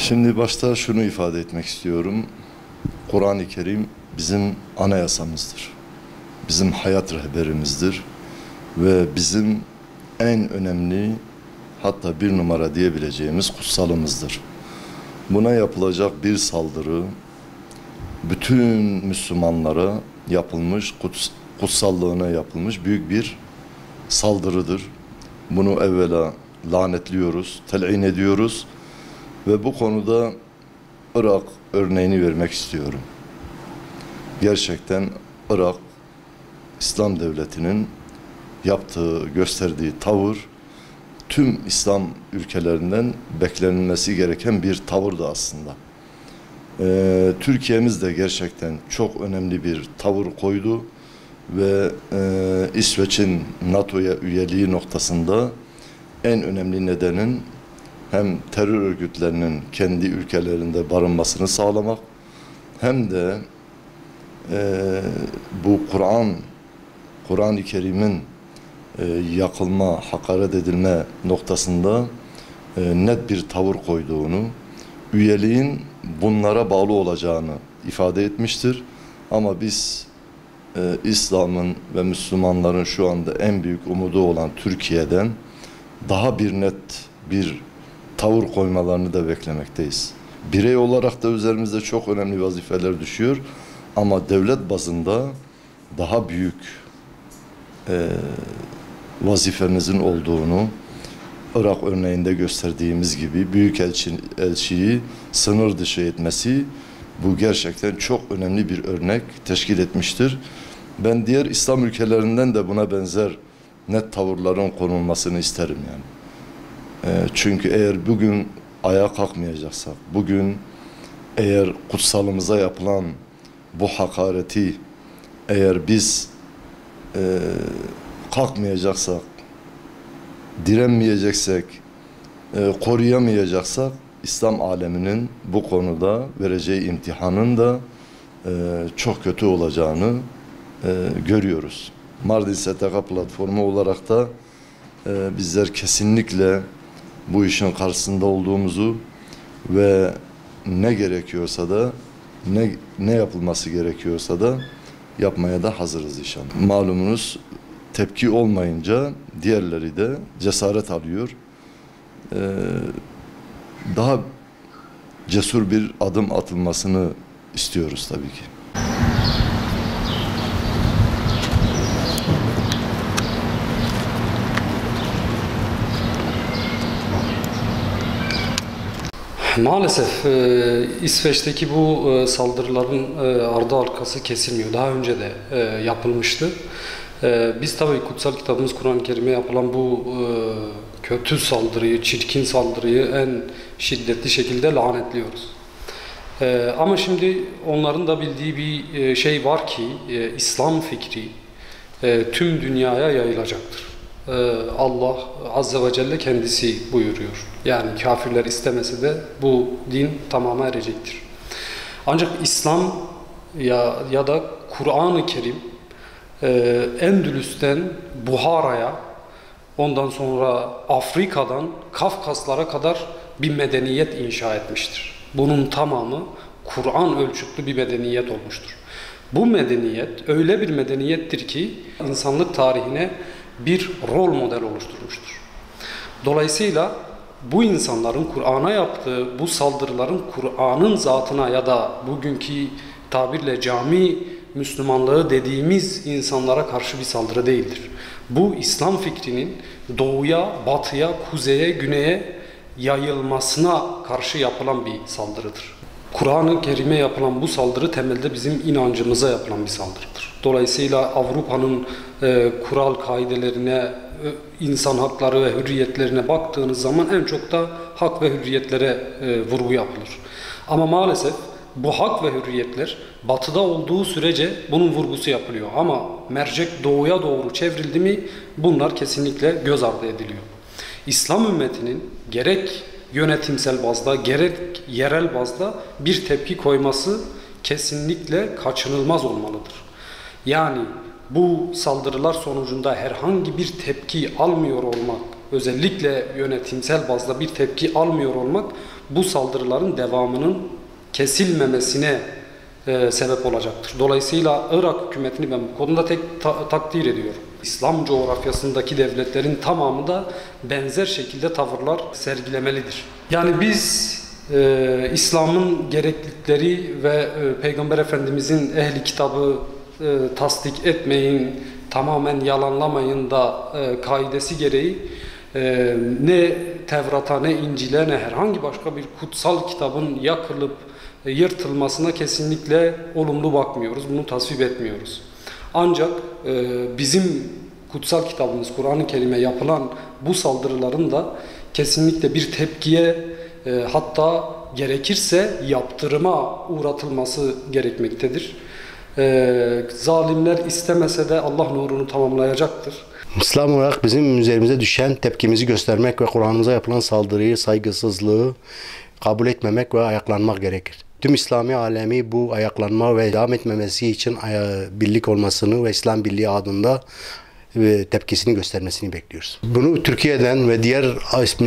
Şimdi başta şunu ifade etmek istiyorum. Kur'an-ı Kerim bizim anayasamızdır. Bizim hayat rehberimizdir. Ve bizim en önemli, hatta bir numara diyebileceğimiz kutsalımızdır. Buna yapılacak bir saldırı, bütün Müslümanlara yapılmış, kutsallığına yapılmış büyük bir saldırıdır. Bunu evvela lanetliyoruz, tel'in ediyoruz ve bu konuda Irak örneğini vermek istiyorum. Gerçekten Irak, İslam devletinin yaptığı, gösterdiği tavır, tüm İslam ülkelerinden beklenilmesi gereken bir tavırdı aslında. Türkiye'miz de gerçekten çok önemli bir tavır koydu ve İsveç'in NATO'ya üyeliği noktasında en önemli nedenin hem terör örgütlerinin kendi ülkelerinde barınmasını sağlamak hem de bu Kur'an-ı Kerim'in yakılma, hakaret edilme noktasında net bir tavır koyduğunu, üyeliğin bunlara bağlı olacağını ifade etmiştir. Ama biz İslam'ın ve Müslümanların şu anda en büyük umudu olan Türkiye'den daha bir net bir tavır koymalarını da beklemekteyiz. Birey olarak da üzerimizde çok önemli vazifeler düşüyor ama devlet bazında daha büyük vazifemizin olduğunu Irak örneğinde gösterdiğimiz gibi büyükelçiyi sınır dışı etmesi bu gerçekten çok önemli bir örnek teşkil etmiştir. Ben diğer İslam ülkelerinden de buna benzer net tavırların konulmasını isterim yani. Çünkü eğer bugün ayağa kalkmayacaksak, bugün eğer kutsalımıza yapılan bu hakareti eğer biz kalkmayacaksak, direnmeyeceksek, koruyamayacaksak İslam aleminin bu konuda vereceği imtihanın da çok kötü olacağını görüyoruz. Mardin STK platformu olarak da bizler kesinlikle bu işin karşısında olduğumuzu ve ne gerekiyorsa da ne yapılması gerekiyorsa da yapmaya da hazırız inşallah. Malumunuz tepki olmayınca diğerleri de cesaret alıyor. Daha cesur bir adım atılmasını istiyoruz tabii ki. Maalesef İsveç'teki bu saldırıların ardı arkası kesilmiyor. Daha önce de yapılmıştı. Biz tabii kutsal kitabımız Kur'an-ı Kerim'e yapılan bu kötü saldırıyı, çirkin saldırıyı en şiddetli şekilde lanetliyoruz. Ama şimdi onların da bildiği bir şey var ki İslam fikri tüm dünyaya yayılacaktır. Allah Azze ve Celle kendisi buyuruyor. Yani kafirler istemese de bu din tamama erecektir. Ancak İslam ya da Kur'an-ı Kerim Endülüs'ten Buhara'ya, ondan sonra Afrika'dan Kafkaslara kadar bir medeniyet inşa etmiştir. Bunun tamamı Kur'an ölçütlü bir medeniyet olmuştur. Bu medeniyet öyle bir medeniyettir ki insanlık tarihine bir rol model oluşturmuştur. Dolayısıyla bu insanların Kur'an'a yaptığı bu saldırıların Kur'an'ın zatına ya da bugünkü tabirle cami Müslümanlığı dediğimiz insanlara karşı bir saldırı değildir. Bu İslam fikrinin doğuya, batıya, kuzeye, güneye yayılmasına karşı yapılan bir saldırıdır. Kur'an-ı Kerim'e yapılan bu saldırı temelde bizim inancımıza yapılan bir saldırıdır. Dolayısıyla Avrupa'nın kural kaidelerine, insan hakları ve hürriyetlerine baktığınız zaman en çok da hak ve hürriyetlere vurgu yapılır. Ama maalesef bu hak ve hürriyetler batıda olduğu sürece bunun vurgusu yapılıyor. Ama mercek doğuya doğru çevrildi mi bunlar kesinlikle göz ardı ediliyor. İslam ümmetinin gerek yönetimsel bazda gerek yerel bazda bir tepki koyması kesinlikle kaçınılmaz olmalıdır. Yani bu saldırılar sonucunda herhangi bir tepki almıyor olmak, özellikle yönetimsel bazda bir tepki almıyor olmak bu saldırıların devamının kesilmemesine sebep olacaktır. Dolayısıyla Irak hükümetini ben bu konuda takdir ediyorum. İslam coğrafyasındaki devletlerin tamamı da benzer şekilde tavırlar sergilemelidir. Yani biz İslam'ın gereklilikleri ve Peygamber Efendimizin ehli kitabı tasdik etmeyin, tamamen yalanlamayın da kaidesi gereği ne Tevrat'a, ne İncil'e, ne herhangi başka bir kutsal kitabın yakılıp yırtılmasına kesinlikle olumlu bakmıyoruz. Bunu tasvip etmiyoruz. Ancak bizim kutsal kitabımız Kur'an-ı Kerim'e yapılan bu saldırıların da kesinlikle bir tepkiye, hatta gerekirse yaptırıma uğratılması gerekmektedir. Zalimler istemese de Allah nurunu tamamlayacaktır. İslam olarak bizim üzerimize düşen tepkimizi göstermek ve Kur'an'ımıza yapılan saldırıyı, saygısızlığı kabul etmemek ve ayaklanmak gerekir. Tüm İslami alemi bu ayaklanma ve devam etmemesi için birlik olmasını ve İslam Birliği adında tepkisini göstermesini bekliyoruz. Bunu Türkiye'den ve diğer İslam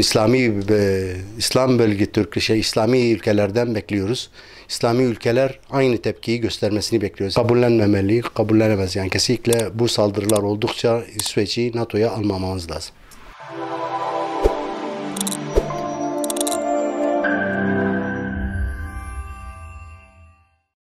İslami ülkelerden bekliyoruz. İslami ülkeler aynı tepkiyi göstermesini bekliyoruz. Kabullenmemeli, kabullenemez. Yani kesinlikle bu saldırılar oldukça İsveç'i NATO'ya almamamız lazım.